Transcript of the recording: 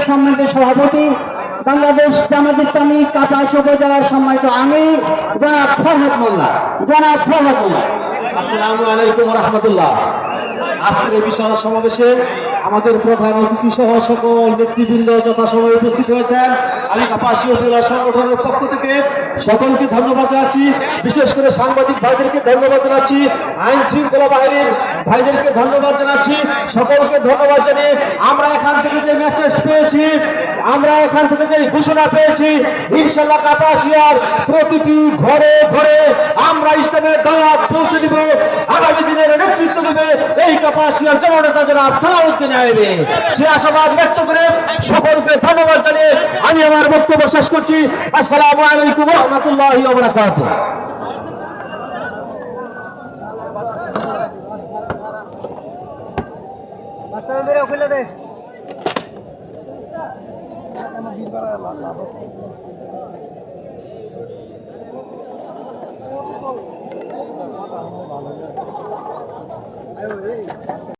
সম্মানিত সভাপতি, বাংলাদেশ জামাত ইসলামী কাপাস উপজেলার সম্মানিত আমির জনাব ফরহাদ মোল্লা। আসসালামু আলাইকুম ওয়া রাহমাতুল্লাহ। আজকের এই বিশাল সমাবেশে আমাদের প্রধান অতিথি সহ সকল নেতৃবৃন্দ যথাসময়ে উপস্থিত হয়েছেন। আমি কাপাসী উপজেলা সংগঠনের পক্ষ থেকে সকলকে ধন্যবাদ জানাচ্ছি। বিশেষ করে সাংবাদিক ভাইদেরকে ধন্যবাদ জানাচ্ছি, আইন শৃঙ্খলা বাহিনীর ভাইদেরকে ধন্যবাদ জানাচ্ছি। সকলকে ধন্যবাদ জানিয়ে আমরা এখান থেকে যে মেসেজ পেয়েছি, আমরা এখান থেকে যে ঘোষণা পেয়েছি, ইনশাআল্লাহ কাপাসিয়ার প্রতিটি ঘরে ঘরে আমরা ইসলামের দাওয়াত পৌঁছে দিব। আগামী দিনের নেতৃত্ব দেবে এই কাপাসিয়ার জননেতা জনাব সালাউদ্দিন আইবে। সে আশাবাদ ব্যক্ত করে সকলকে ধন্যবাদ জানিয়ে আমি আমার বক্তব্য শেষ করছি। আসসালামু আলাইকুম ওয়া রাহমাতুল্লাহি ওয়া বারাকাতুহু। মাস্টার মেরে খুলে দে।